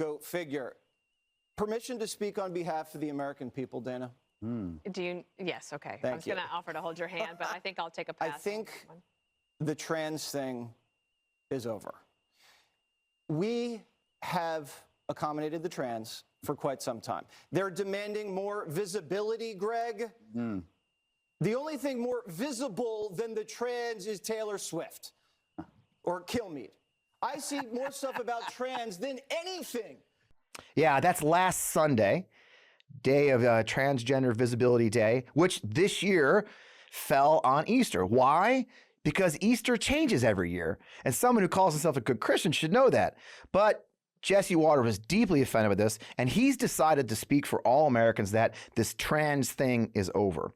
Go figure. Permission to speak on behalf of the American people, Dana? Do you? Yes, okay. Thank I was you. going to offer to hold your hand, but I think I'll take a pass. I think the trans thing is over. We have accommodated the trans for quite some time. They're demanding more visibility, Greg. The only thing more visible than the trans is Taylor Swift or Kilmeade. I see more stuff about trans than anything. Yeah, that's last Sunday, day of Transgender Visibility Day, which this year fell on Easter. Why? Because Easter changes every year, and someone who calls himself a good Christian should know that. But Jesse Water was deeply offended with this, and he's decided to speak for all Americans that this trans thing is over.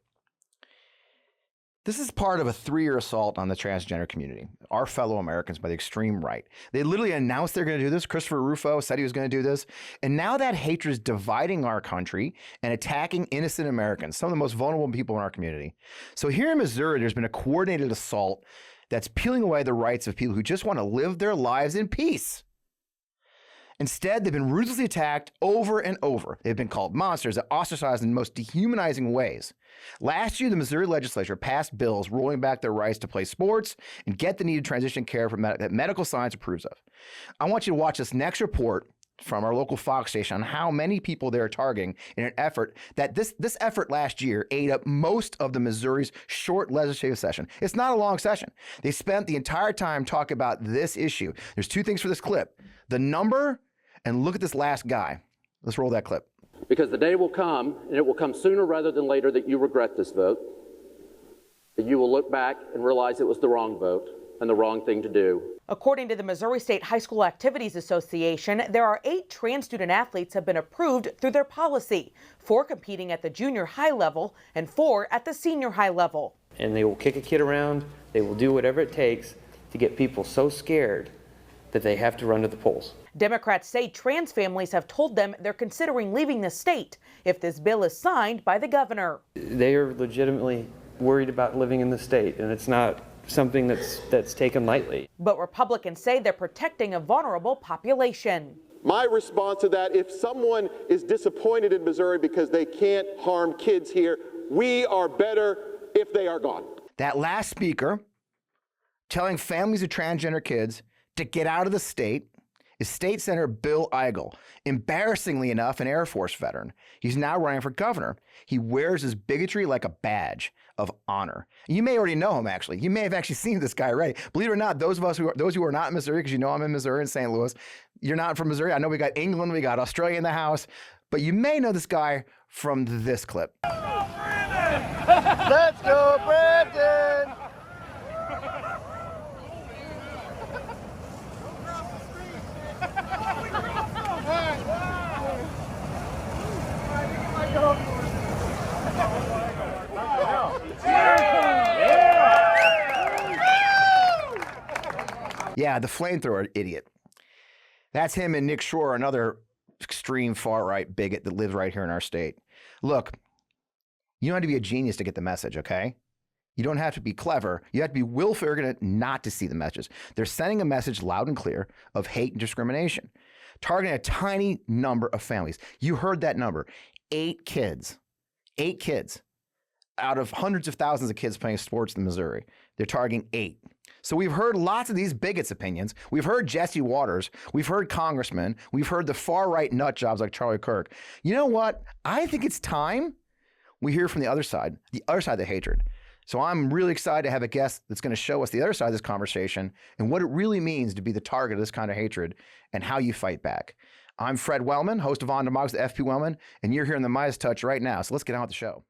This is part of a 3-year assault on the transgender community, our fellow Americans by the extreme right. They literally announced they're going to do this. Christopher Rufo said he was going to do this. And now that hatred is dividing our country and attacking innocent Americans, some of the most vulnerable people in our community. So here in Missouri, there's been a coordinated assault that's peeling away the rights of people who just want to live their lives in peace. Instead, they've been ruthlessly attacked over and over. They've been called monsters and ostracized in the most dehumanizing ways. Last year, the Missouri legislature passed bills rolling back their rights to play sports and get the needed transition care that medical science approves of. I want you to watch this next report from our local Fox station on how many people they're targeting in an effort that this effort last year ate up most of the Missouri's short legislative session. It's not a long session. They spent the entire time talking about this issue. There's 2 things for this clip. The number, and look at this last guy. Let's roll that clip. Because the day will come, and it will come sooner rather than later, that you regret this vote, that you will look back and realize it was the wrong vote and the wrong thing to do. According to the Missouri State High School Activities Association, there are 8 trans student athletes have been approved through their policy, 4 competing at the junior high level and 4 at the senior high level. And they will kick a kid around. They will do whatever it takes to get people so scared that they have to run to the polls. Democrats say trans families have told them they're considering leaving the state if this bill is signed by the governor. They are legitimately worried about living in the state, and it's not something that's taken lightly. But Republicans say they're protecting a vulnerable population. My response to that, if someone is disappointed in Missouri because they can't harm kids here, we are better if they are gone. That last speaker telling families of transgender kids to get out of the state is State Senator Bill Eigel. Embarrassingly enough, an Air Force veteran. He's now running for governor. He wears his bigotry like a badge of honor. You may already know him, actually. You may have actually seen this guy already. Believe it or not, those who are not in Missouri, because you know I'm in Missouri and St. Louis, you're not from Missouri. I know we got England, we got Australia in the house, but you may know this guy from this clip. Let's go, Brandon! Yeah, the flamethrower idiot. That's him and Nick Shore, another extreme far-right bigot that lives right here in our state. Look, you don't have to be a genius to get the message, okay? You don't have to be clever. You have to be willfully ignorant not to see the messages. They're sending a message loud and clear of hate and discrimination, targeting a tiny number of families. You heard that number, 8 kids. 8 kids out of hundreds of thousands of kids playing sports in Missouri. They're targeting 8. So we've heard lots of these bigots' opinions. We've heard Jesse Waters. We've heard congressmen. We've heard the far-right nut jobs like Charlie Kirk. You know what? I think it's time we hear from the other side of the hatred. So I'm really excited to have a guest that's going to show us the other side of this conversation and what it really means to be the target of this kind of hatred and how you fight back. I'm Fred Wellman, host of On Democracy, the FP Wellman, and you're here in the MeidasTouch right now. So let's get on with the show.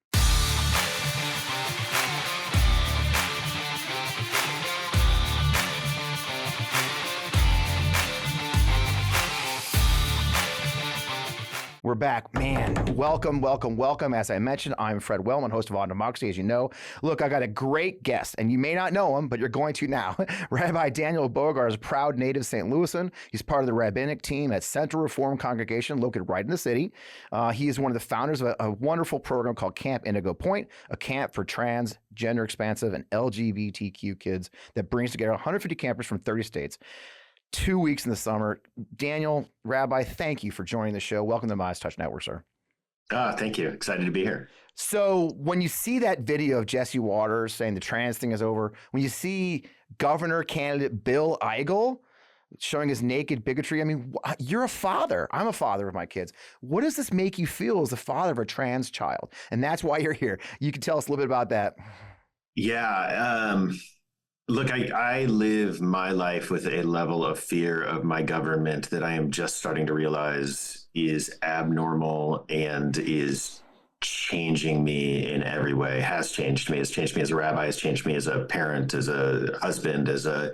We're back. Man, welcome, welcome, welcome. As I mentioned, I'm Fred Wellman, host of On Democracy, as you know. Look, I got a great guest, and you may not know him, but you're going to now. Rabbi Daniel Bogard is a proud native of St. Louisan. He's part of the rabbinic team at Central Reform Congregation, located right in the city. He is one of the founders of a wonderful program called Camp Indigo Point, a camp for trans, gender expansive, and LGBTQ kids that brings together 150 campers from 30 states. 2 weeks in the summer. Daniel, Rabbi, thank you for joining the show. Welcome to MeidasTouch Network, sir. Thank you. Excited to be here. So when you see that video of Jesse Waters saying the trans thing is over, when you see governor candidate Bill Eigel showing his naked bigotry, I mean, you're a father. I'm a father of my kids. What does this make you feel as the father of a trans child? And that's why you're here. You can tell us a little bit about that. Yeah. Look, I live my life with a level of fear of my government that I am just starting to realize is abnormal and is changing me in every way, has changed me as a rabbi, has changed me as a parent, as a husband, as a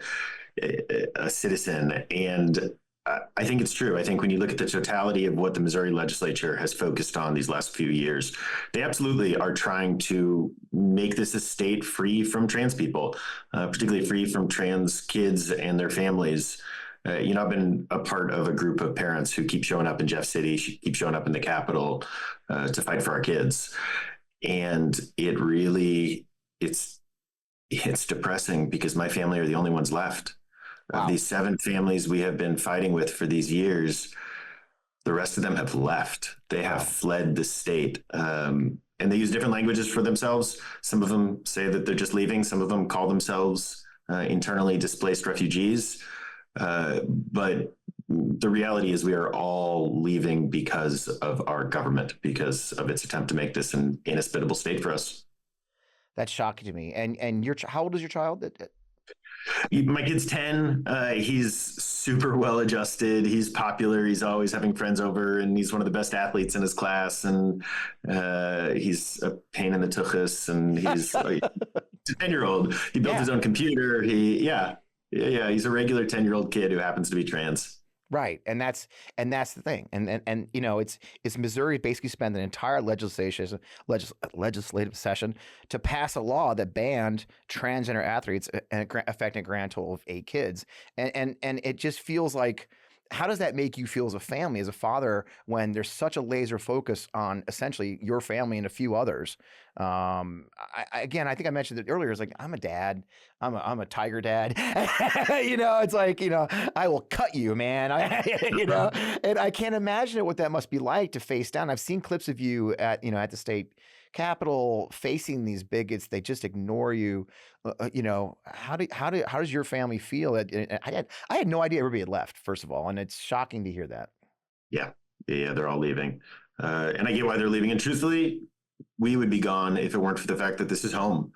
citizen. And I think it's true. I think when you look at the totality of what the Missouri legislature has focused on these last few years, they absolutely are trying to make this a state free from trans people, particularly free from trans kids and their families. I've been a part of a group of parents who keep showing up in Jeff City, keep showing up in the Capitol to fight for our kids. And it's depressing because my family are the only ones left. Wow. Of these 7 families we have been fighting with for these years, the rest of them have left. They have fled the state. And they use different languages for themselves. Some of them say that they're just leaving. Some of them call themselves internally displaced refugees. But the reality is we are all leaving because of our government, because of its attempt to make this an inhospitable state for us. That's shocking to me. And how old is your child? My kid's 10. He's super well adjusted. He's popular. He's always having friends over, and he's one of the best athletes in his class. And he's a pain in the tuchus. And he's a 10-year-old. He built his own computer. He's a regular 10-year-old kid who happens to be trans. Right. And that's the thing. And it's Missouri basically spent an entire legislative session to pass a law that banned transgender athletes and affecting a grand total of 8 kids. And it just feels like, how does that make you feel as a family, as a father, when there's such a laser focus on essentially your family and a few others? I think I mentioned it earlier. It's like, I'm a dad. I'm a tiger dad. It's like, I will cut you, man. And I can't imagine what that must be like to face down. I've seen clips of you at the state Capitol facing these bigots. They just ignore you. How does your family feel? I had no idea everybody had left, first of all, and it's shocking to hear that. Yeah, they're all leaving, and I get why they're leaving. And truthfully, we would be gone if it weren't for the fact that this is home.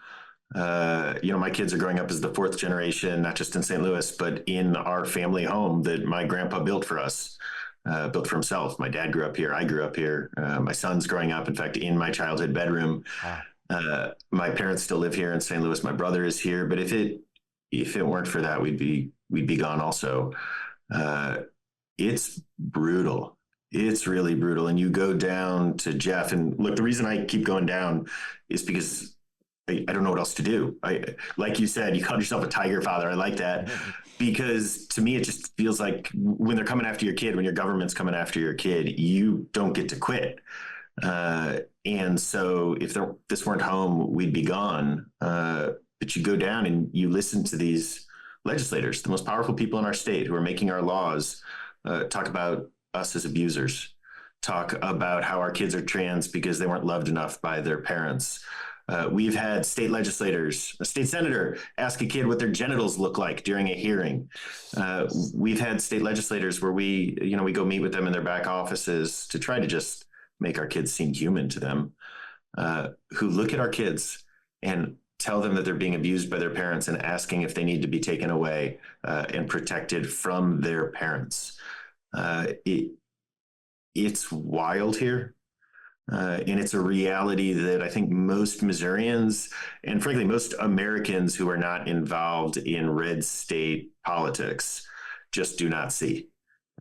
My kids are growing up as the 4th generation, not just in St. Louis, but in our family home that my grandpa built for us. Built for himself. My dad grew up here. I grew up here. My son's growing up, in fact, in my childhood bedroom. My parents still live here in St. Louis. My brother is here. But if it weren't for that, we'd be gone also. It's brutal. It's really brutal. And you go down to Jeff, and look, the reason I keep going down is because I don't know what else to do. Like you said, you called yourself a tiger father. I like that. Because to me, it just feels like when they're coming after your kid, when your government's coming after your kid, you don't get to quit. And so if this weren't home, we'd be gone. But you go down and you listen to these legislators, the most powerful people in our state who are making our laws, talk about us as abusers, talk about how our kids are trans because they weren't loved enough by their parents. We've had state legislators, a state senator ask a kid what their genitals look like during a hearing. We've had state legislators where we go meet with them in their back offices to try to just make our kids seem human to them, who look at our kids and tell them that they're being abused by their parents and asking if they need to be taken away and protected from their parents. It's wild here. And it's a reality that I think most Missourians and frankly, most Americans who are not involved in red state politics just do not see.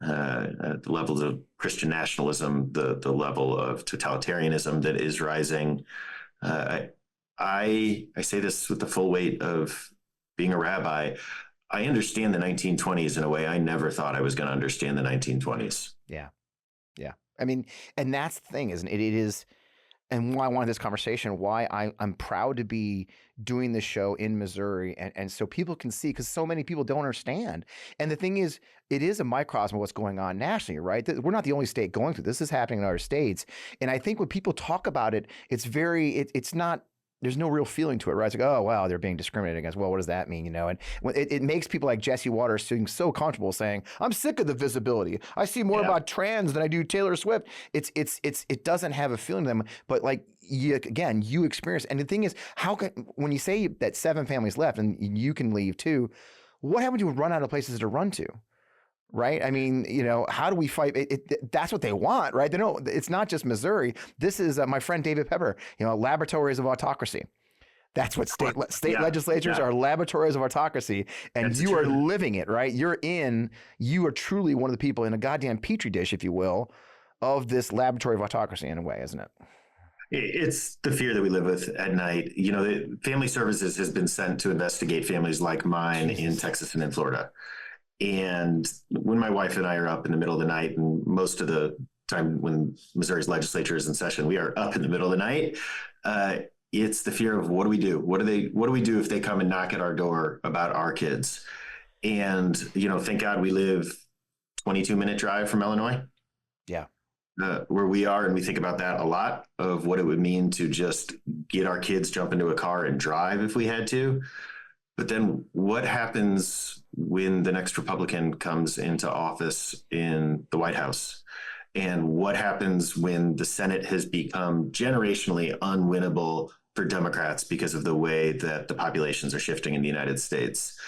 The levels of Christian nationalism, the level of totalitarianism that is rising. I say this with the full weight of being a rabbi. I understand the 1920s in a way I never thought I was going to understand the 1920s. Yeah. I mean, and that's the thing, isn't it? It is, and why I wanted this conversation, why I'm proud to be doing this show in Missouri, and so people can see, because so many people don't understand. And the thing is, it is a microcosm of what's going on nationally, right? We're not the only state going through this. This is happening in other states. And I think when people talk about it, it's not, there's no real feeling to it, right? It's like, oh, wow, they're being discriminated against. Well, what does that mean, And it makes people like Jesse Waters seem so comfortable saying, I'm sick of the visibility. I see more about trans than I do Taylor Swift. It doesn't have a feeling to them. But like, you experience. And the thing is, when you say that 7 families left and you can leave too, what happens when you run out of places to run to? Right? I mean, how do we fight? That's what they want, right? They know it's not just Missouri. This is my friend David Pepper, laboratories of autocracy. That's what state legislatures are, laboratories of autocracy. And that's you are living it, right? You are truly one of the people in a goddamn petri dish, if you will, of this laboratory of autocracy in a way, isn't it? It's the fear that we live with at night. The Family Services has been sent to investigate families like mine in Texas and in Florida. And when my wife and I are up in the middle of the night, and most of the time when Missouri's legislature is in session, we are up in the middle of the night. It's the fear of, what do we do? What do we do if they come and knock at our door about our kids? And, thank God we live 22-minute drive from Illinois. Yeah. Where we are. And we think about that a lot, of what it would mean to just get our kids, jump into a car and drive if we had to. But then what happens when the next Republican comes into office in the White House? And what happens when the Senate has become generationally unwinnable for Democrats because of the way that the populations are shifting in the United States?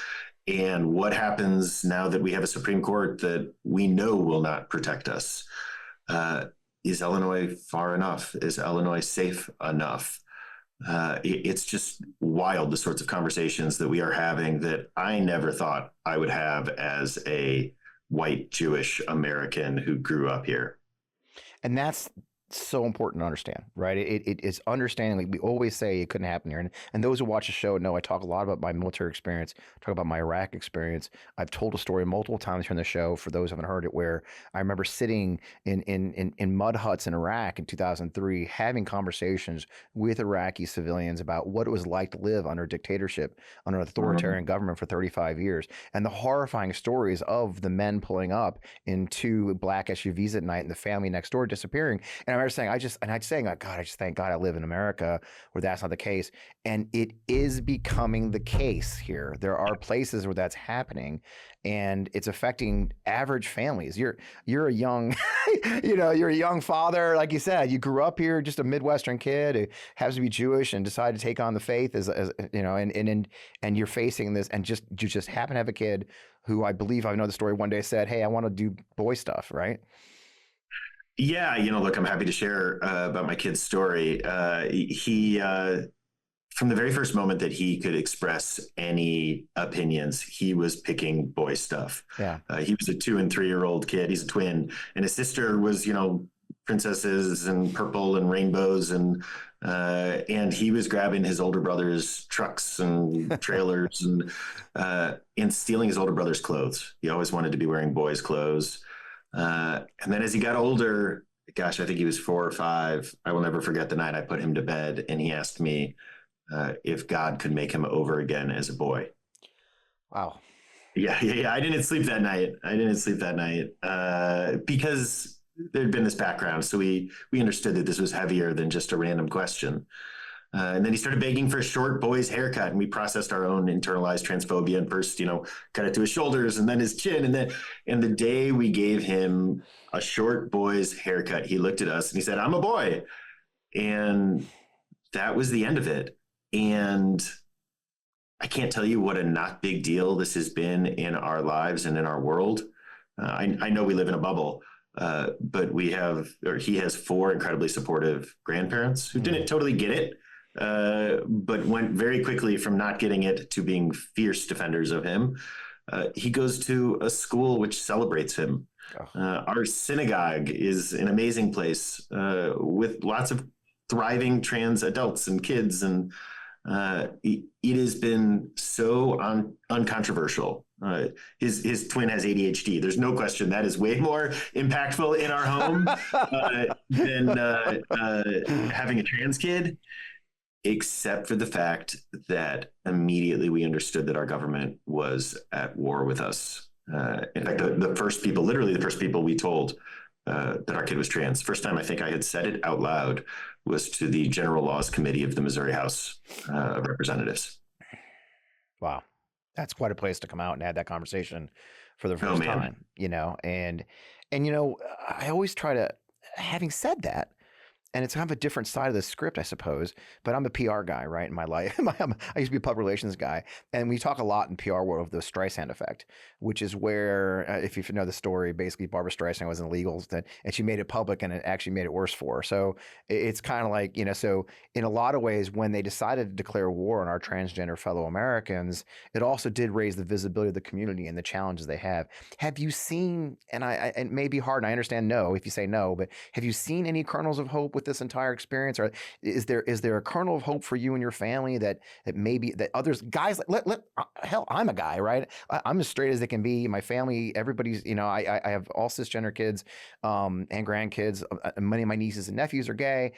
And what happens now that we have a Supreme Court that we know will not protect us? Is Illinois far enough? Is Illinois safe enough? It's just wild, the sorts of conversations that we are having that I never thought I would have as a white Jewish American who grew up here. And that's so important to understand, right? It is understanding. Like we always say, it couldn't happen here. And those who watch the show know I talk a lot about my military experience, talk about my Iraq experience. I've told a story multiple times here on the show, for those who haven't heard it, where I remember sitting in mud huts in Iraq in 2003, having conversations with Iraqi civilians about what it was like to live under dictatorship, under an authoritarian government for 35 years, and the horrifying stories of the men pulling up into black SUVs at night and the family next door disappearing. And I remember saying, I just thank God I live in America where that's not the case. And it is becoming the case here. There are places where that's happening, and it's affecting average families. You're a young, you're a young father, like you said. You grew up here, just a Midwestern kid who happens to be Jewish and decided to take on the faith, as and you're facing this, and you just happen to have a kid who, I believe I know the story, one day said, "Hey, I want to do boy stuff," right? Yeah, look, I'm happy to share about my kid's story. He, from the very first moment that he could express any opinions, he was picking boy stuff. Yeah. He was a 2- and 3-year-old kid. He's a twin. And his sister was, princesses and purple and rainbows. And he was grabbing his older brother's trucks and trailers and stealing his older brother's clothes. He always wanted to be wearing boys' clothes. And then as he got older, gosh, I think he was 4 or 5. I will never forget the night I put him to bed, and he asked me if God could make him over again as a boy. Wow. Yeah. I didn't sleep that night. Because there'd been this background. So we understood that this was heavier than just a random question. And then he started begging for a short boy's haircut, and we processed our own internalized transphobia and first, cut it to his shoulders and then his chin. And the day we gave him a short boy's haircut, he looked at us and he said, "I'm a boy." And that was the end of it. And I can't tell you what a not big deal this has been in our lives and in our world. I know we live in a bubble, but he has 4 incredibly supportive grandparents who didn't totally get it. But went very quickly from not getting it to being fierce defenders of him. He goes to a school which celebrates him. Our synagogue is an amazing place with lots of thriving trans adults and kids. And it has been so uncontroversial. His twin has ADHD. There's no question that is way more impactful in our home than having a trans kid, except for the fact that immediately we understood that our government was at war with us. In fact, the first people we told that our kid was trans, first time I think I had said it out loud was to the General Laws Committee of the Missouri House of Representatives. Wow. That's quite a place to come out and have that conversation for the first time, you know, and, you know, I always try to, having said that, and it's kind of a different side of the script, I suppose, but I'm a PR guy, right, in my life. I used to be a public relations guy, and we talk a lot in PR world of the Streisand effect, which is where, if you know the story, basically Barbara Streisand was in illegals, and she made it public, and it actually made it worse for her. So it's kind of like, you know, so in a lot of ways, when they decided to declare war on our transgender fellow Americans, it also did raise the visibility of the community and the challenges they have. Have you seen, and it may be hard, and I understand no, if you say no, but have you seen any kernels of hope with this entire experience, or is there a kernel of hope for you and your family that maybe that others, guys, hell, I'm a guy, right? I'm as straight as they can be. My family, everybody's, you know, I have all cisgender kids and grandkids. Many of my nieces and nephews are gay.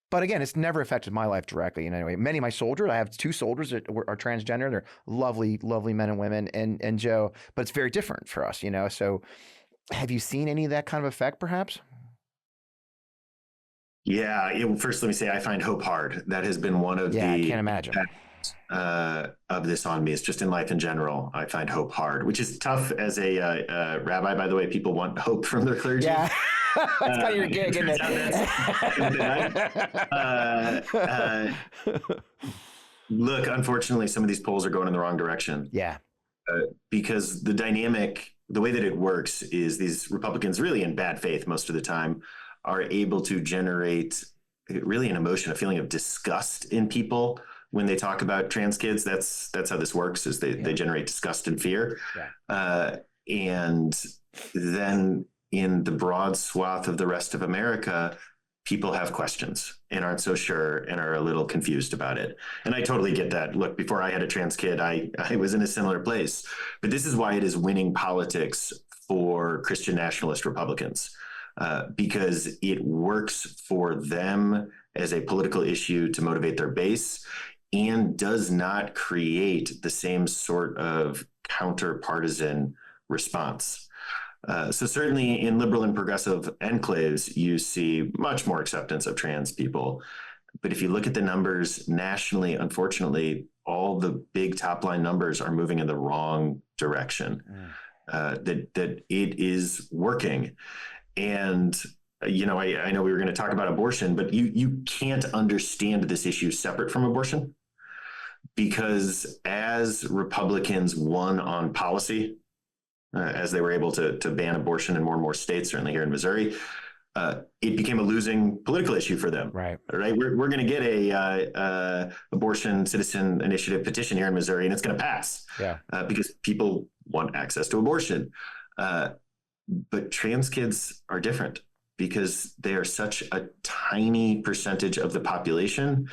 But again, it's never affected my life directly in any way. Many of my soldiers, I have 2 soldiers that are transgender. They're lovely, lovely men and women, and Joe, but it's very different for us, you know? So have you seen any of that kind of effect, perhaps? Yeah. First, let me say I find hope hard. That has been one of the I can't imagine of this on me. It's just in life in general. I find hope hard, which is tough as a rabbi. By the way, people want hope from their clergy. Yeah, that's kind of your gig, isn't it? Look, unfortunately, some of these polls are going in the wrong direction. Yeah, because the way that it works is these Republicans, really in bad faith most of the time, are able to generate really an emotion, a feeling of disgust in people when they talk about trans kids. That's how this works, is they generate disgust and fear. Yeah. And then in the broad swath of the rest of America, people have questions and aren't so sure and are a little confused about it. And I totally get that. Look, before I had a trans kid, I was in a similar place. But this is why it is winning politics for Christian nationalist Republicans. Because it works for them as a political issue to motivate their base and does not create the same sort of counter-partisan response. So certainly in liberal and progressive enclaves, you see much more acceptance of trans people. But if you look at the numbers nationally, unfortunately, all the big top-line numbers are moving in the wrong direction. That it is working. And, you know, I know we were going to talk about abortion, but you can't understand this issue separate from abortion, because as Republicans won on policy, as they were able to ban abortion in more and more states, certainly here in Missouri, it became a losing political issue for them. Right. We're going to get a abortion citizen initiative petition here in Missouri, and it's going to pass. Yeah. Because people want access to abortion. But trans kids are different because they are such a tiny percentage of the population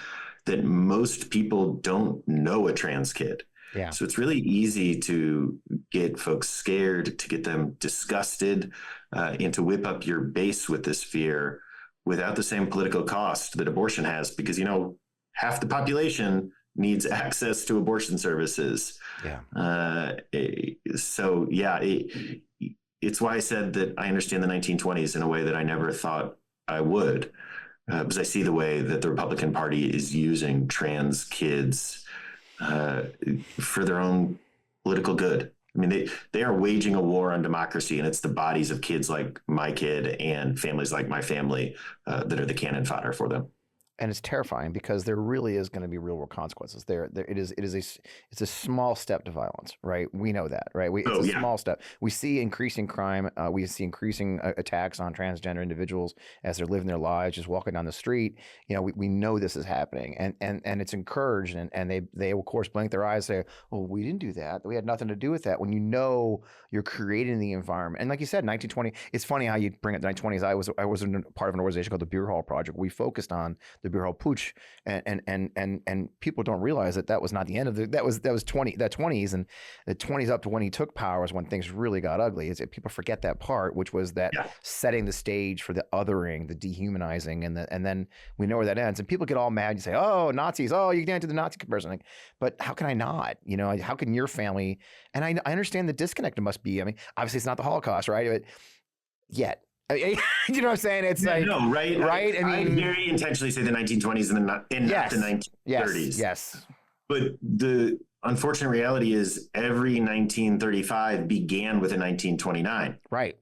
that most people don't know a trans kid. Yeah. So it's really easy to get folks scared, to get them disgusted, and to whip up your base with this fear without the same political cost that abortion has, because, you know, half the population needs access to abortion services. Yeah. So, yeah, it's why I said that I understand the 1920s in a way that I never thought I would, because I see the way that the Republican Party is using trans kids for their own political good. I mean, they are waging a war on democracy, and it's the bodies of kids like my kid and families like my family that are the cannon fodder for them. And it's terrifying because there really is going to be real world consequences. It's a small step to violence, right? We know that, right? It's a small step. We see increasing crime. We see increasing attacks on transgender individuals as they're living their lives, just walking down the street. You know, we know this is happening, and it's encouraged, and they of course blink their eyes, and say, "Well, we didn't do that. We had nothing to do with that." When you know you're creating the environment, and like you said, 1920. It's funny how you bring up the 1920s. I was part of an organization called the Beer Hall Project. We focused on the Bureau Pooch, and people don't realize that was not the end of that was 20s, and the 20s up to when he took power was when things really got ugly. People forget that part, which was that setting the stage for the othering, the dehumanizing, and then we know where that ends. And people get all mad and say, "Oh, Nazis! Oh, you can't do the Nazi comparison." Like, but how can I not? How can your family? And I understand the disconnect it must be. I mean, obviously it's not the Holocaust, right? But yet. You know what I'm saying? It's right? I mean, very intentionally say the 1920s and not the 1930s. Yes. But the unfortunate reality is every 1935 began with a 1929. Right.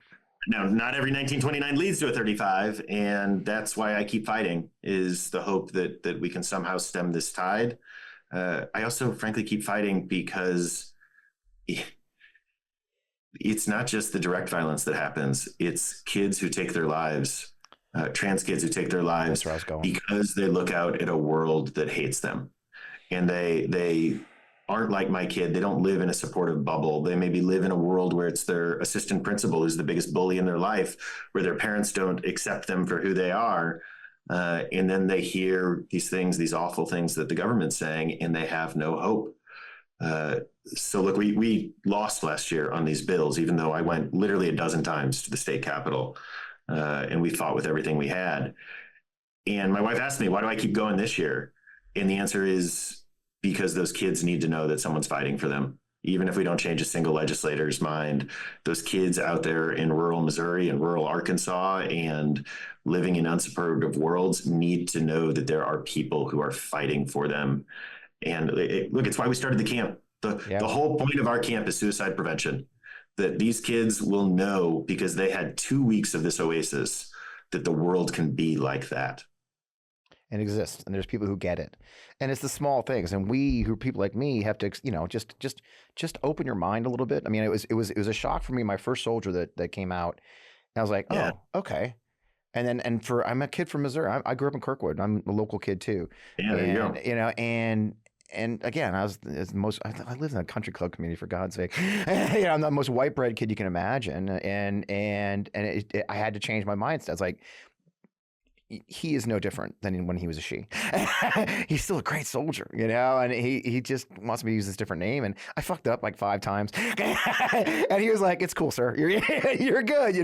Now, not every 1929 leads to a 35, and that's why I keep fighting, is the hope that we can somehow stem this tide. I also, frankly, keep fighting because it's not just the direct violence that happens. It's kids who take their lives, trans kids who take their lives because they look out at a world that hates them. And they aren't like my kid. They don't live in a supportive bubble. They maybe live in a world where it's their assistant principal who's the biggest bully in their life, where their parents don't accept them for who they are. And then they hear these things, these awful things that the government's saying, and they have no hope. So look, we lost last year on these bills, even though I went literally a dozen times to the state capitol, and we fought with everything we had. And my wife asked me, why do I keep going this year? And the answer is because those kids need to know that someone's fighting for them. Even if we don't change a single legislator's mind, those kids out there in rural Missouri and rural Arkansas and living in unsupportive worlds need to know that there are people who are fighting for them. And look, it's why we started the camp. The whole point of our camp is suicide prevention, that these kids will know because they had 2 weeks of this oasis that the world can be like that. And exist. And there's people who get it. And it's the small things. And we, who people like me, have to, just open your mind a little bit. I mean, it was a shock for me, my first soldier that came out. And I was like, oh, okay. And then, I'm a kid from Missouri. I grew up in Kirkwood. I'm a local kid too. Yeah, there you go. And again, I lived in a country club community, for God's sake. I'm the most white bread kid you can imagine. And I had to change my mindset. It's like, he is no different than when he was a she. He's still a great soldier, and he just wants me to use this different name. And I fucked up like 5 times. And he was like, it's cool, sir. You're good,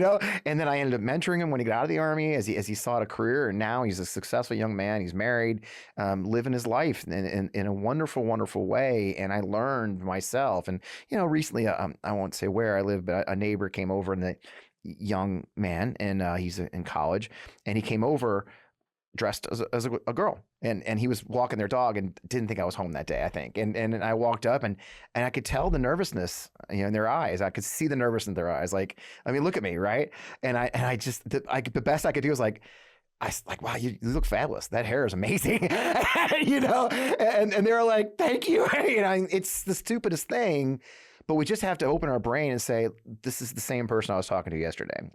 And then I ended up mentoring him when he got out of the Army as he sought a career. And now he's a successful young man. He's married, living his life in a wonderful, wonderful way. And I learned myself. And, recently, I won't say where I live, but a neighbor came over and young man, and he's in college, and he came over dressed as a girl, and he was walking their dog and didn't think I was home that day, I think. And I walked up and I could tell the nervousness, in their eyes. I could see the nervousness in their eyes. Like, I mean, look at me, right? And the best I could do was like, wow, you look fabulous. That hair is amazing, and they were like, thank you. It's the stupidest thing. But we just have to open our brain and say, this is the same person I was talking to yesterday.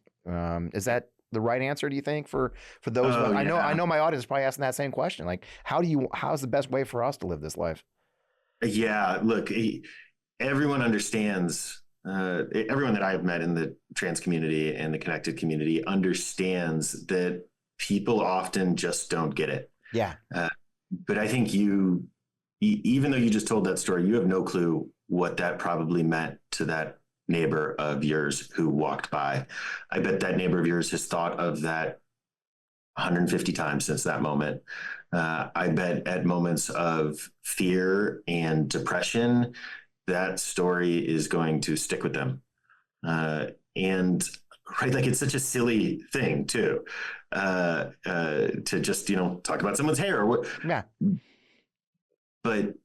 Is that the right answer, do you think, for those? I know my audience is probably asking that same question. Like, how's the best way for us to live this life? Yeah, look, everyone understands, everyone that I've met in the trans community and the connected community understands that people often just don't get it. Yeah. But I think even though you just told that story, you have no clue what that probably meant to that neighbor of yours who walked by. I bet that neighbor of yours has thought of that 150 times since that moment. I bet at moments of fear and depression, that story is going to stick with them. And right, like, it's such a silly thing too, to just, talk about someone's hair or what. Yeah. But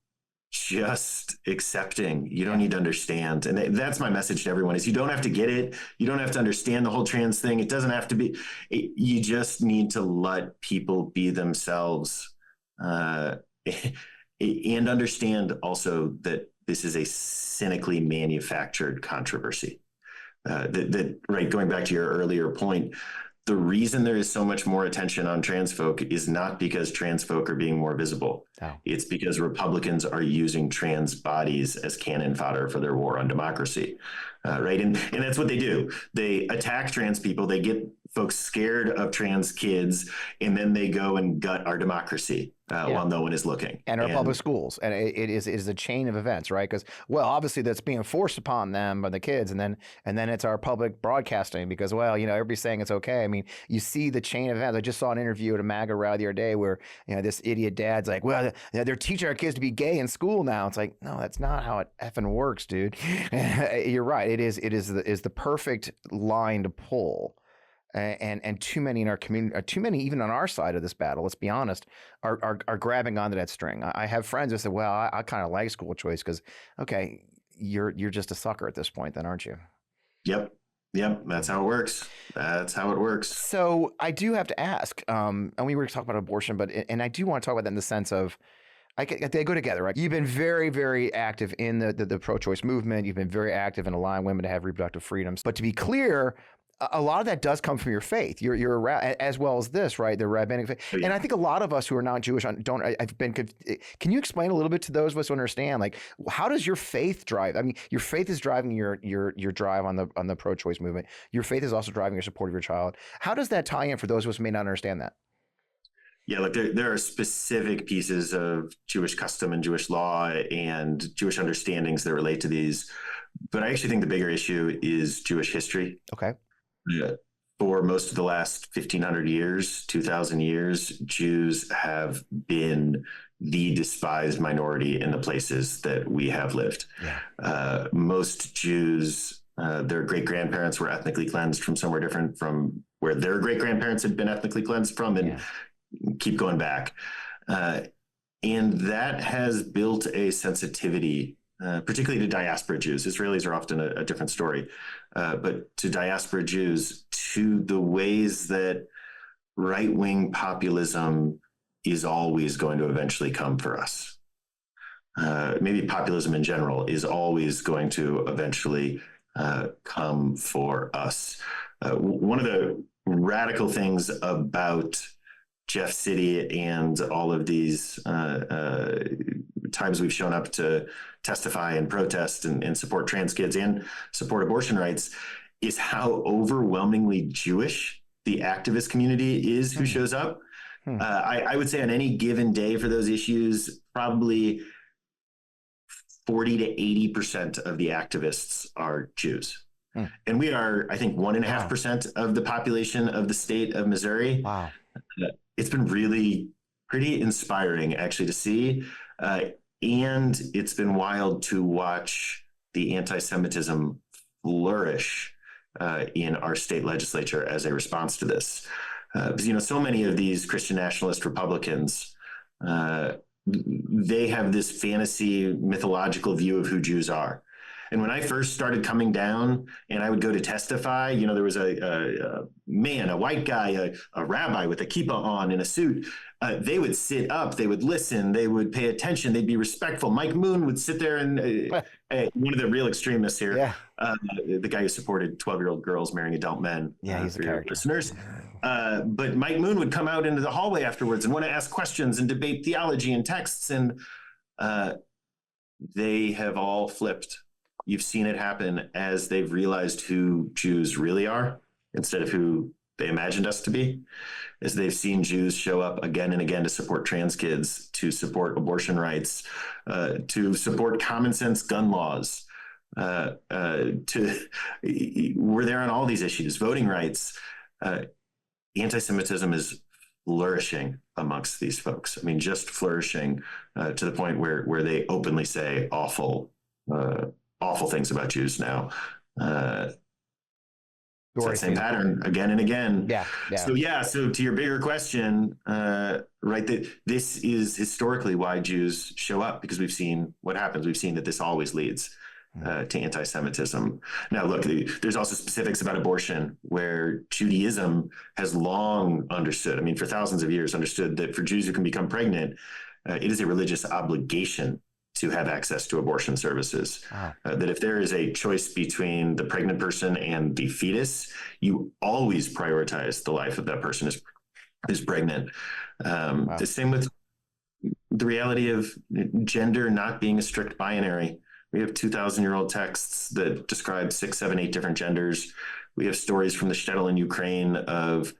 just accepting, you don't need to understand. And that's my message to everyone, is you don't have to get it. You don't have to understand the whole trans thing. It doesn't have to be, you just need to let people be themselves, and understand also that this is a cynically manufactured controversy. Right, going back to your earlier point, the reason there is so much more attention on trans folk is not because trans folk are being more visible. Oh. It's because Republicans are using trans bodies as cannon fodder for their war on democracy, right? And that's what they do. They attack trans people. They get folks scared of trans kids, and then they go and gut our democracy while no one is looking. And our public schools. And it is a chain of events, right? Because, well, obviously that's being forced upon them by the kids. And then it's our public broadcasting because, well, everybody's saying it's okay. I mean, you see the chain of events. I just saw an interview at a MAGA rally the other day where, this idiot dad's like, well, they're teaching our kids to be gay in school now. It's like, no, that's not how it effing works, dude. You're right. It is the perfect line to pull. And too many in our community, too many even on our side of this battle, let's be honest, are grabbing onto that string. I have friends who say, well, I kind of like school choice because, okay, you're just a sucker at this point then, aren't you? Yep. That's how it works. So I do have to ask, and we were talking about abortion, and I do want to talk about that in the sense of, they go together, right? You've been very, very active in the pro-choice movement. You've been very active in allowing women to have reproductive freedoms. But to be clear, a lot of that does come from your faith. You're as well as this, right? The rabbinic faith. And I think a lot of us who are not Jewish can you explain a little bit to those of us who understand, like, how does your faith drive? I mean, your faith is driving your drive on the pro-choice movement. Your faith is also driving your support of your child. How does that tie in for those of us who may not understand that? Yeah, look, there are specific pieces of Jewish custom and Jewish law and Jewish understandings that relate to these. But I actually think the bigger issue is Jewish history. Okay. For most of the last 1,500 years, 2,000 years, Jews have been the despised minority in the places that we have lived. Yeah. Most Jews, their great-grandparents were ethnically cleansed from somewhere different from where their great-grandparents had been ethnically cleansed from, and keep going back. And that has built a sensitivity, particularly to diaspora Jews. Israelis are often a different story, but to diaspora Jews, to the ways that right-wing populism is always going to eventually come for us. Maybe populism in general is always going to eventually come for us. One of the radical things about Jeff City and all of these times we've shown up to testify and protest and support trans kids and support abortion rights is how overwhelmingly Jewish the activist community is who shows up. I would say on any given day for those issues, probably 40 to 80% of the activists are Jews. And we are, I think, 1.5% of the population of the state of Missouri. Wow. It's been really pretty inspiring, actually, to see. And it's been wild to watch the anti-Semitism flourish in our state legislature as a response to this. Because, so many of these Christian nationalist Republicans, they have this fantasy mythological view of who Jews are. And when I first started coming down and I would go to testify, there was a man, a white guy, a rabbi with a kippah on in a suit. They would sit up, they would listen, they would pay attention, they'd be respectful. Mike Moon would sit there and one of the real extremists here, the guy who supported 12-year-old girls marrying adult men. Yeah, he's a character. Listeners. But Mike Moon would come out into the hallway afterwards and want to ask questions and debate theology and texts. And they have all flipped. You've seen it happen as they've realized who Jews really are instead of who they imagined us to be, as they've seen Jews show up again and again to support trans kids, to support abortion rights, to support common sense gun laws. We're there on all these issues, voting rights. Anti-Semitism is flourishing amongst these folks. I mean, just flourishing to the point where they openly say awful things about Jews now. It's that same pattern again and again. Yeah. So to your bigger question, right, this is historically why Jews show up, because we've seen what happens. We've seen that this always leads to anti-Semitism. Now, look, there's also specifics about abortion where Judaism has long understood, for thousands of years, understood that for Jews who can become pregnant, it is a religious obligation to have access to abortion services. That if there is a choice between the pregnant person and the fetus, you always prioritize the life of that person who's pregnant. The same with the reality of gender not being a strict binary. We have 2,000-year-old texts that describe 6, 7, 8 different genders. We have stories from the shtetl in Ukraine of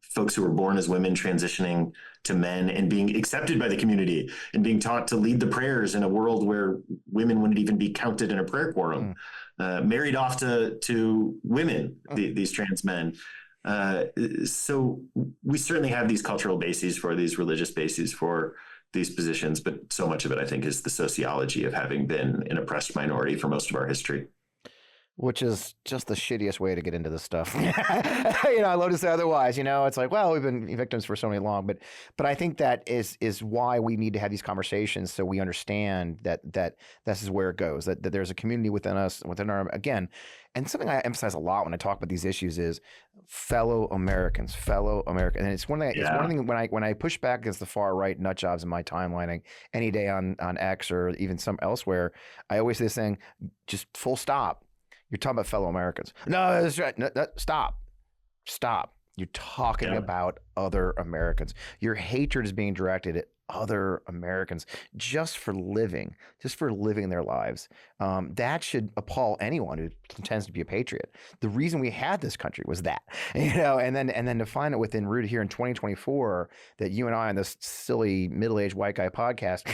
folks who were born as women transitioning to men and being accepted by the community and being taught to lead the prayers in a world where women wouldn't even be counted in a prayer quorum, married off to women, these trans men. So we certainly have these cultural bases for these religious bases for these positions, but so much of it, I think, is the sociology of having been an oppressed minority for most of our history. Which is just the shittiest way to get into this stuff. I love to say otherwise. It's like, well, we've been victims for so long, but I think that is why we need to have these conversations, so we understand that this is where it goes. That there's a community within us, within our, again, and something I emphasize a lot when I talk about these issues is fellow Americans. And it's one thing. It's one thing when I push back against the far right nut jobs in my timelining any day on X or even some elsewhere, I always say this thing: just full stop. You're talking about fellow Americans. No, that's right. No, stop. You're talking about other Americans. Your hatred is being directed at other Americans just for living their lives. That should appall anyone who intends to be a patriot. The reason we had this country was that, and then to find it within root here in 2024 that you and I on this silly middle-aged white guy podcast,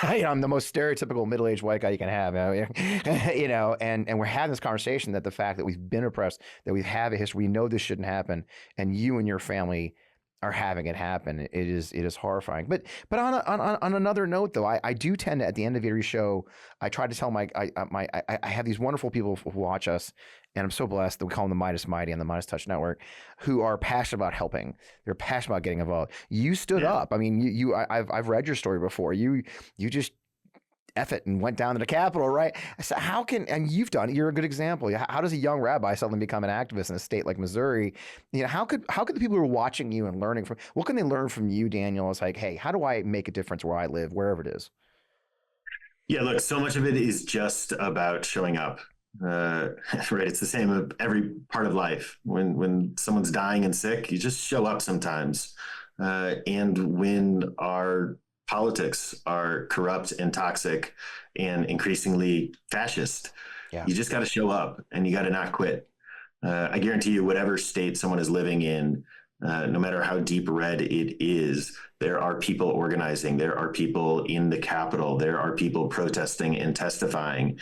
I'm the most stereotypical middle-aged white guy you can have, and we're having this conversation that the fact that we've been oppressed, that we have a history, we know this shouldn't happen, and you and your family are having it happen. It is horrifying. But on another note, though, I do tend to, at the end of every show, I try to tell I have these wonderful people who watch us, and I'm so blessed that we call them the Meidas Mighty and the MeidasTouch Network, who are passionate about helping. They're passionate about getting involved. You stood up. I mean, I've read your story before. You just F it and went down to the Capitol, right? So and you've done it, you're a good example. How does a young rabbi suddenly become an activist in a state like Missouri? How could the people who are watching you and learning from, what can they learn from you, Daniel? It's like, hey, how do I make a difference where I live, wherever it is? Yeah, look, so much of it is just about showing up. Right. It's the same of every part of life. When someone's dying and sick, you just show up sometimes. And when our politics are corrupt and toxic and increasingly fascist, you just got to show up and you got to not quit. I guarantee you, whatever state someone is living in, no matter how deep red it is, there are people organizing, there are people in the Capitol, there are people protesting and testifying,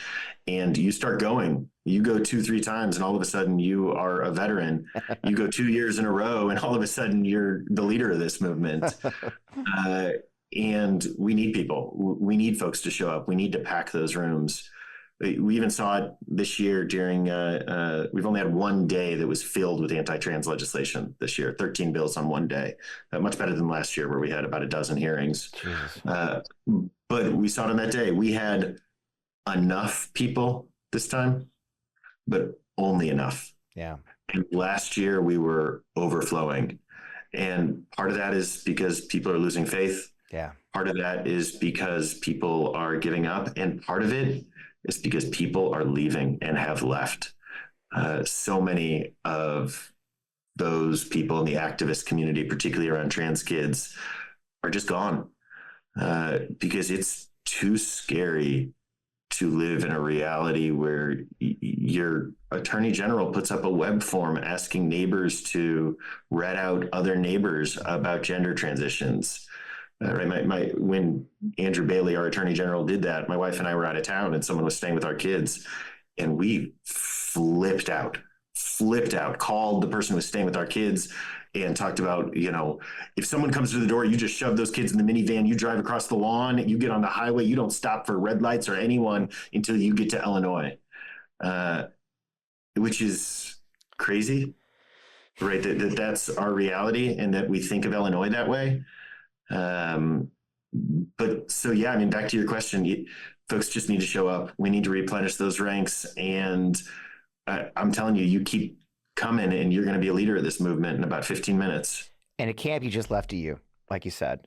and you start going. You go 2-3 times and all of a sudden you are a veteran. You go 2 years in a row and all of a sudden you're the leader of this movement. And we need people. We need folks to show up. We need to pack those rooms. We even saw it this year during, we've only had one day that was filled with anti-trans legislation this year, 13 bills on one day. Much better than last year where we had about a dozen hearings. But we saw it on that day. We had enough people this time, but only enough. Yeah. And last year we were overflowing. And part of that is because people are losing faith. Yeah. Part of that is because people are giving up. And part of it is because people are leaving and have left. So many of those people in the activist community, particularly around trans kids, are just gone because it's too scary to live in a reality where your attorney general puts up a web form asking neighbors to rat out other neighbors about gender transitions. Right. When Andrew Bailey, our attorney general, did that, my wife and I were out of town and someone was staying with our kids, and we flipped out, called the person who was staying with our kids and talked about, if someone comes to the door, you just shove those kids in the minivan, you drive across the lawn, you get on the highway, you don't stop for red lights or anyone until you get to Illinois, which is crazy, right? That's our reality and that we think of Illinois that way. But so, yeah, I mean, back to your question, folks just need to show up. We need to replenish those ranks. And I'm telling you, you keep coming and you're going to be a leader of this movement in about 15 minutes. And it can't be just left to you. like you said,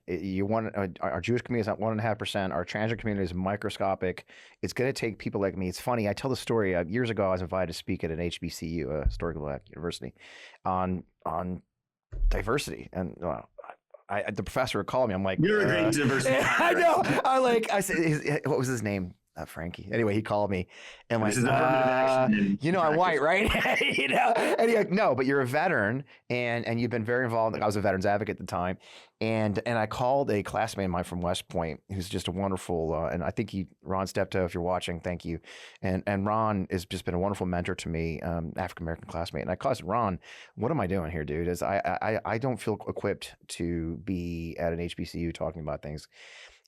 our Jewish community is at 1.5%. Our transgender community is microscopic. It's going to take people like me. It's funny. I tell the story. Years ago, I was invited to speak at an HBCU, a historical black university, on diversity. And the professor would call me. I'm like, you're a great diversity. I know. I said, what was his name? Frankie. Anyway, he called me and This is affirmative action in I'm practice. white, right? And he's like, no, but you're a veteran and you've been very involved. I was a veterans advocate at the time. And I called a classmate of mine from West Point, who's just a wonderful, and I think Ron Steptoe, if you're watching, thank you. And Ron has just been a wonderful mentor to me, African-American classmate. And I called Ron, what am I doing here, dude? I don't feel equipped to be at an HBCU talking about things.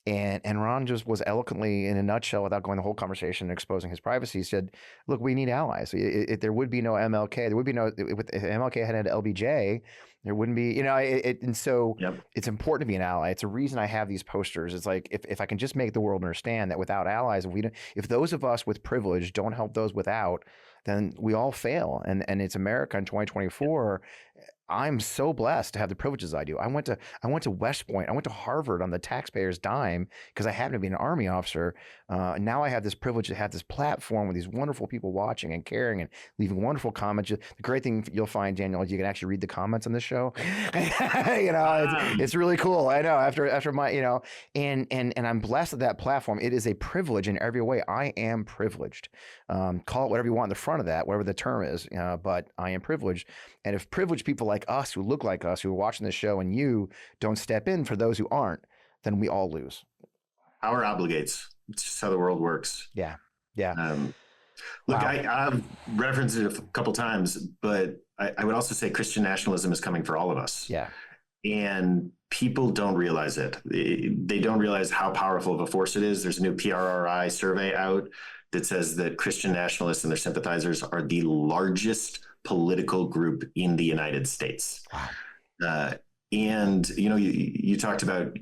And Ron just was eloquently, in a nutshell, without going the whole conversation and exposing his privacy, he said, look, we need allies. There would be no MLK. There would be no, if MLK had LBJ, there wouldn't be, and so It's important to be an ally. It's a reason I have these posters. It's like, if I can just make the world understand that without allies, if those of us with privilege don't help those without, then we all fail. And it's America in 2024. I'm so blessed to have the privileges I do. I went to West Point. I went to Harvard on the taxpayer's dime because I happen to be an Army officer. Now I have this privilege to have this platform with these wonderful people watching and caring and leaving wonderful comments. The great thing you'll find, Daniel, is you can actually read the comments on this show. It's really cool. I know after my, and I'm blessed with that platform. It is a privilege in every way. I am privileged. Call it whatever you want in the front of that, whatever the term is, but I am privileged. And if privileged people like us, who look like us, who are watching this show, and you don't step in for those who aren't, then we all lose. Power obligates. It's just how the world works. Yeah. Look, I've referenced it a couple times, but I would also say Christian nationalism is coming for all of us. Yeah. And people don't realize it. They don't realize how powerful of a force it is. There's a new PRRI survey out that says that Christian nationalists and their sympathizers are the largest political group in the United States. Wow. And, you talked about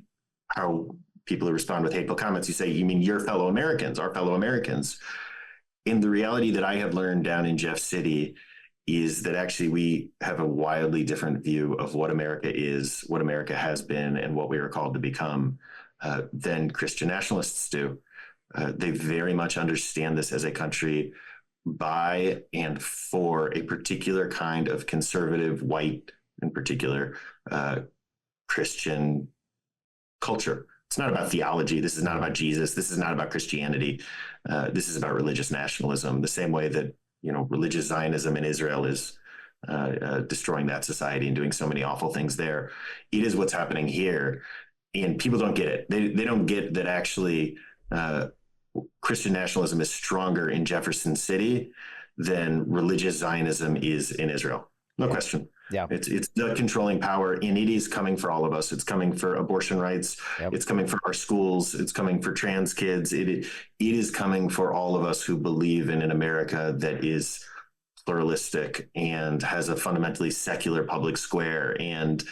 how people respond with hateful comments. You say, you mean your fellow Americans, our fellow Americans. And the reality that I have learned down in Jeff City is that actually we have a wildly different view of what America is, what America has been, and what we are called to become than Christian nationalists do. They very much understand this as a country by and for a particular kind of conservative, white, in particular, Christian culture. It's not about theology. This is not about Jesus. This is not about Christianity. This is about religious nationalism, the same way that, religious Zionism in Israel is destroying that society and doing so many awful things there. It is what's happening here. And people don't get it. They don't get that actually Christian nationalism is stronger in Jefferson City than religious Zionism is in Israel. No question. Yeah. It's the controlling power, and it is coming for all of us. It's coming for abortion rights. Yep. It's coming for our schools. It's coming for trans kids. It is coming for all of us who believe in an America that is pluralistic and has a fundamentally secular public square. And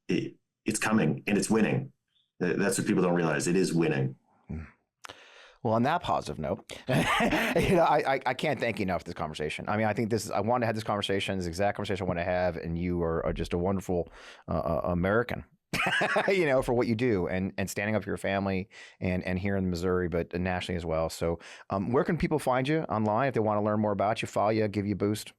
it's coming, and it's winning. That's what people don't realize. It is winning. Well, on that positive note, I can't thank you enough for this conversation. I mean, I think I want to have this conversation, this exact conversation I want to have, and you are just a wonderful American, for what you do and standing up for your family and here in Missouri, but nationally as well. So where can people find you online if they want to learn more about you, follow you, give you a boost?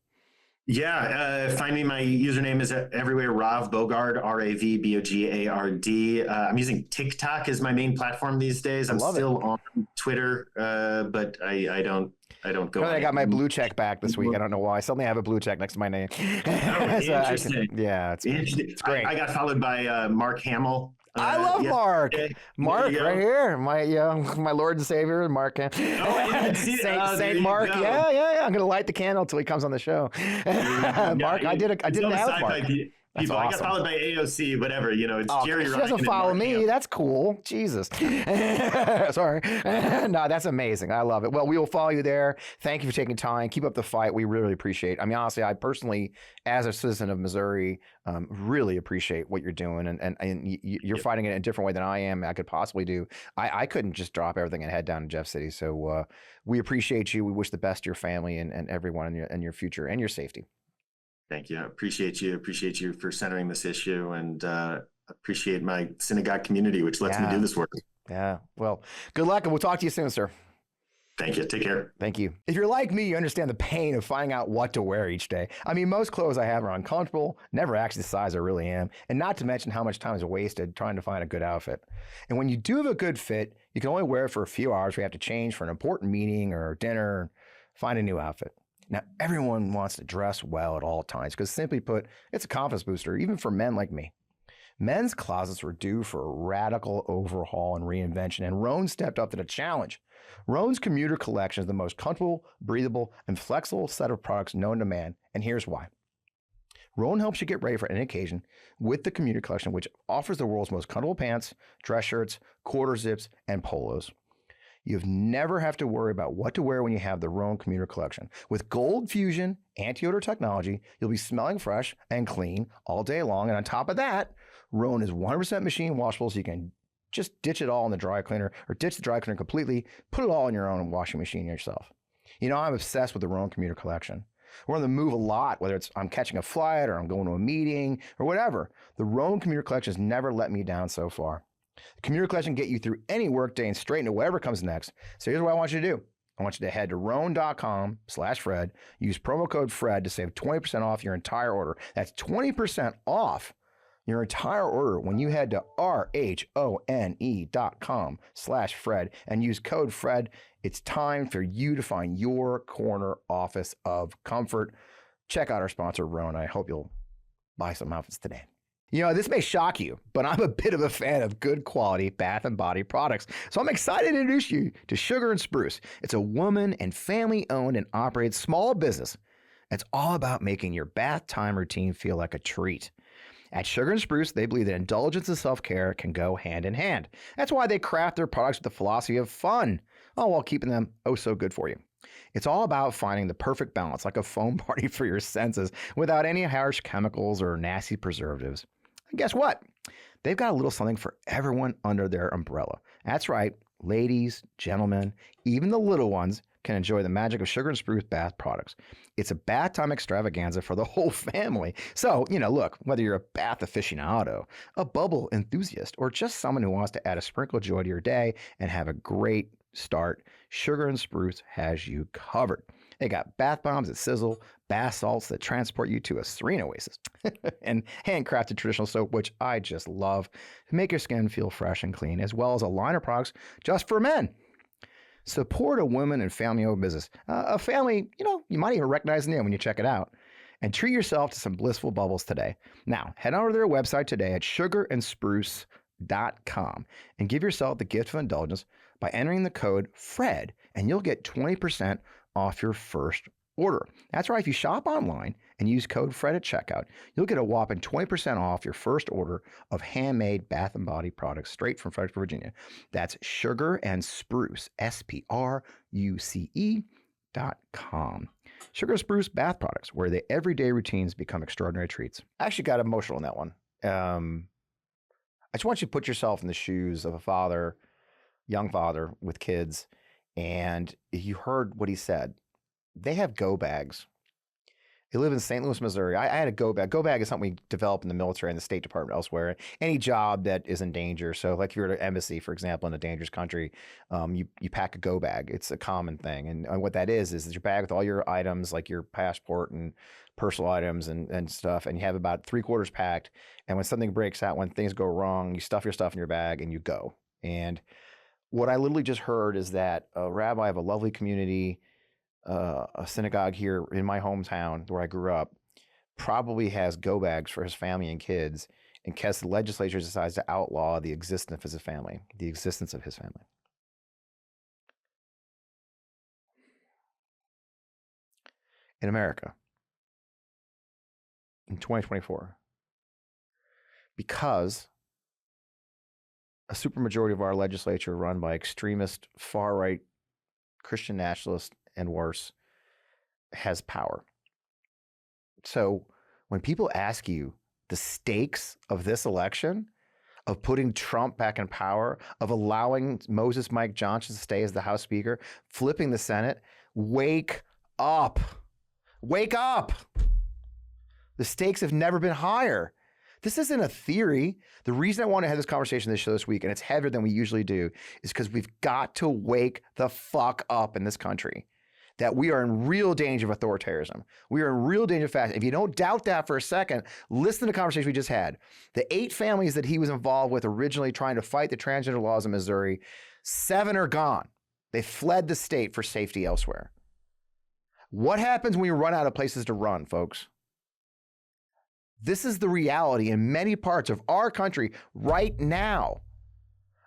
Yeah, find me. My username is everywhere, Rav Bogard, RAVBOGARD. I'm using TikTok as my main platform these days. I'm still on Twitter, but I don't go. I got my blue check back this week. I don't know why. Suddenly I have a blue check next to my name. Interesting. It's great. I got followed by Mark Hamill. I love Mark. Mark, right here, my Lord and Savior, Mark. Saint Mark. Yeah. I'm gonna light the candle until he comes on the show. Mark, I did an ad with Mark. That's awesome. I got followed by AOC, whatever. It's Jerry. She doesn't follow me. That's cool. Jesus. Sorry. No, that's amazing. I love it. Well, we will follow you there. Thank you for taking time. Keep up the fight. We really appreciate it. I mean, honestly, I personally, as a citizen of Missouri, really appreciate what you're doing. And you're fighting it in a different way than I am. I could possibly do. I couldn't just drop everything and head down to Jeff City. So we appreciate you. We wish the best to your family and everyone in your future and your safety. Thank you. I appreciate you. Appreciate you for centering this issue. And appreciate my synagogue community, which lets me do this work. Yeah. Well, good luck, and we'll talk to you soon, sir. Thank you. Take care. Thank you. If you're like me, you understand the pain of finding out what to wear each day. I mean, most clothes I have are uncomfortable, never actually the size I really am, and not to mention how much time is wasted trying to find a good outfit. And when you do have a good fit, you can only wear it for a few hours. We have to change for an important meeting or dinner and find a new outfit. Now, everyone wants to dress well at all times because, simply put, it's a confidence booster, even for men like me. Men's closets were due for a radical overhaul and reinvention, and Rhone stepped up to the challenge. Rhone's commuter collection is the most comfortable, breathable, and flexible set of products known to man, and here's why. Rhone helps you get ready for any occasion with the commuter collection, which offers the world's most comfortable pants, dress shirts, quarter zips, and polos. You've never have to worry about what to wear when you have the Rhone commuter collection. With Gold Fusion anti-odor technology, you'll be smelling fresh and clean all day long, and on top of that, Rhone is 100% machine washable, so you can just ditch it all in the dry cleaner, or ditch the dry cleaner completely, put it all in your own washing machine yourself. You know, I'm obsessed with the Rhone commuter collection. We're on the move a lot, whether it's I'm catching a flight or I'm going to a meeting or whatever. The Rhone commuter collection has never let me down so far. The commuter collection can get you through any workday and straight into whatever comes next. So here's what I want you to do. I want you to head to Rhone.com/Fred, use promo code Fred to save 20% off your entire order. That's 20% off your entire order when you head to RHONE.com/Fred and use code Fred. It's time for you to find your corner office of comfort. Check out our sponsor, Rhone. I hope you'll buy some outfits today. You know, this may shock you, but I'm a bit of a fan of good quality bath and body products. So I'm excited to introduce you to Sugar and Spruce. It's a woman and family owned and operated small business. It's all about making your bath time routine feel like a treat. At Sugar and Spruce, they believe that indulgence and self-care can go hand in hand. That's why they craft their products with the philosophy of fun, all while keeping them oh so good for you. It's all about finding the perfect balance, like a foam party for your senses, without any harsh chemicals or nasty preservatives. And guess what? They've got a little something for everyone under their umbrella. That's right, ladies, gentlemen, even the little ones can enjoy the magic of Sugar and Spruce bath products. It's a bath time extravaganza for the whole family. So, you know, look, whether you're a bath aficionado, a bubble enthusiast, or just someone who wants to add a sprinkle of joy to your day and have a great start, Sugar and Spruce has you covered. They got bath bombs that sizzle, bath salts that transport you to a serene oasis, and handcrafted traditional soap, which I just love, to make your skin feel fresh and clean, as well as a line of products just for men. Support a women and family-owned business. A family, you know, you might even recognize the name when you check it out. And treat yourself to some blissful bubbles today. Now, head over to their website today at sugarandspruce.com and give yourself the gift of indulgence by entering the code FRED, and you'll get 20% off your first order. That's right. If you shop online and use code FRED at checkout, you'll get a whopping 20% off your first order of handmade bath and body products straight from Fredericksburg, Virginia. That's Sugar and Spruce, SPRUCE.com. Sugar and Spruce bath products, where the everyday routines become extraordinary treats. I actually got emotional on that one. I just want you to put yourself in the shoes of a father, young father with kids, and you heard what he said. They have go bags. They live in St. Louis, Missouri. I had a go bag. Go bag is something we develop in the military and the State Department elsewhere. Any job that is in danger. So like if you're at an embassy, for example, in a dangerous country, you pack a go bag. It's a common thing. And what that is your bag with all your items, like your passport and personal items and stuff. And you have about 3/4 packed. And when something breaks out, when things go wrong, you stuff your stuff in your bag and you go. And what I literally just heard is that a rabbi of a lovely community, a synagogue here in my hometown where I grew up, probably has go bags for his family and kids in case the legislature decides to outlaw the existence of his family. In America, in 2024, because a supermajority of our legislature run by extremist, far-right, Christian nationalists, and worse, has power. So when people ask you the stakes of this election, of putting Trump back in power, of allowing Moses Mike Johnson to stay as the House Speaker, flipping the Senate, wake up. Wake up. The stakes have never been higher. This isn't a theory. The reason I want to have this conversation this week, and it's heavier than we usually do, is because we've got to wake the fuck up in this country. That we are in real danger of authoritarianism. We are in real danger of fascism. If you don't doubt that for a second, listen to the conversation we just had. The 8 families that he was involved with originally trying to fight the transgender laws in Missouri, 7 are gone. They fled the state for safety elsewhere. What happens when you run out of places to run, folks? This is the reality in many parts of our country right now.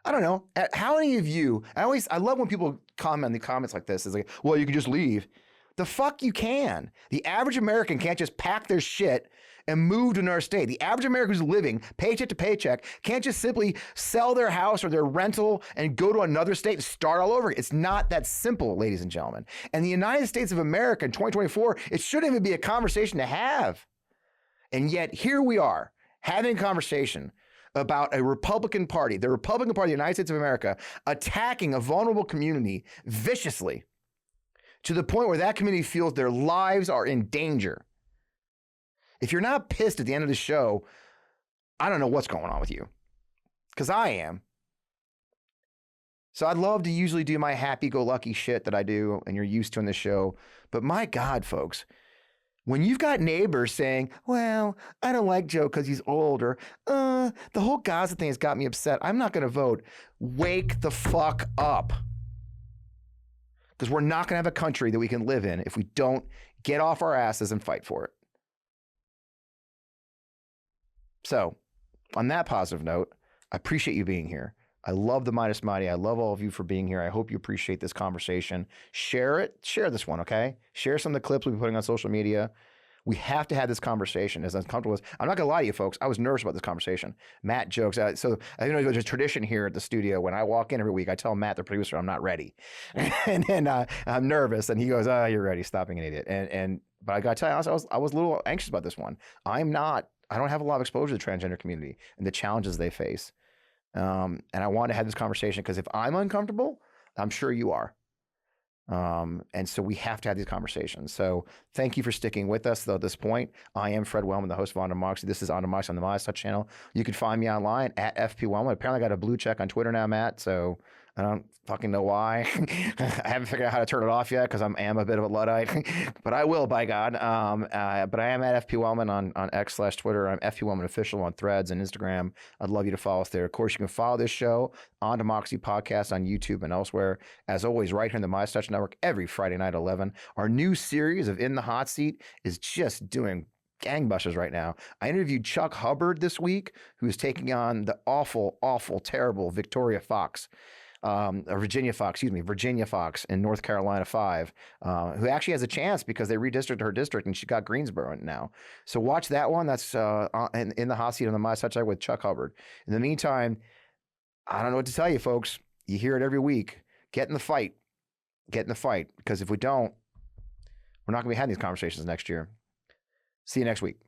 I don't know. How many of you, I love when people comment in the comments like this. It's like, well, you can just leave. The fuck you can. The average American can't just pack their shit and move to another state. The average American who's living paycheck to paycheck can't just simply sell their house or their rental and go to another state and start all over. It's not that simple, ladies and gentlemen. And the United States of America in 2024, it shouldn't even be a conversation to have. And yet here we are having a conversation about a Republican Party, the Republican Party of the United States of America, attacking a vulnerable community viciously to the point where that community feels their lives are in danger. If you're not pissed at the end of the show, I don't know what's going on with you, because I am. So I'd love to usually do my happy-go-lucky shit that I do and you're used to in the show, but my God, folks, when you've got neighbors saying, well, I don't like Joe because he's older. The whole Gaza thing has got me upset. I'm not going to vote. Wake the fuck up. Because we're not going to have a country that we can live in if we don't get off our asses and fight for it. So, on that positive note, I appreciate you being here. I love the Midas Mighty. I love all of you for being here. I hope you appreciate this conversation. Share it. Share this one, okay? Share some of the clips we'll be putting on social media. We have to have this conversation as uncomfortable as... I'm not going to lie to you, folks. I was nervous about this conversation. Matt jokes. So I know there's a tradition here at the studio. When I walk in every week, I tell Matt, the producer, I'm not ready. And then I'm nervous. And he goes, you're ready. Stop being an idiot. But I got to tell you, I was a little anxious about this one. I don't have a lot of exposure to the transgender community and the challenges they face. And I want to have this conversation because if I'm uncomfortable, I'm sure you are. And so we have to have these conversations. So thank you for sticking with us though at this point. I am Fred Wellman, the host of On Democracy. This is On Democracy on the MeidasTouch channel. You can find me online at FP Wellman. Apparently I got a blue check on Twitter now, Matt. So I don't fucking know why. I haven't figured out how to turn it off yet because I am a bit of a Luddite, but I will, by God. But I am at FP Wellman on X/Twitter. I'm FP Wellman Official on Threads and Instagram. I'd love you to follow us there. Of course, you can follow this show, On Democracy Podcast, on YouTube and elsewhere. As always, right here in the MeidasTouch Network every Friday night at 11. Our new series of In the Hot Seat is just doing gangbusters right now. I interviewed Chuck Hubbard this week, who is taking on the awful, terrible Virginia Fox in North Carolina 5, who actually has a chance because they redistricted her district and she got Greensboro now. So watch that one. That's in the hot seat on the MeidasTouch with Chuck Hubbard. In the meantime, I don't know what to tell you, folks. You hear it every week. Get in the fight. Get in the fight. Because if we don't, we're not going to be having these conversations next year. See you next week.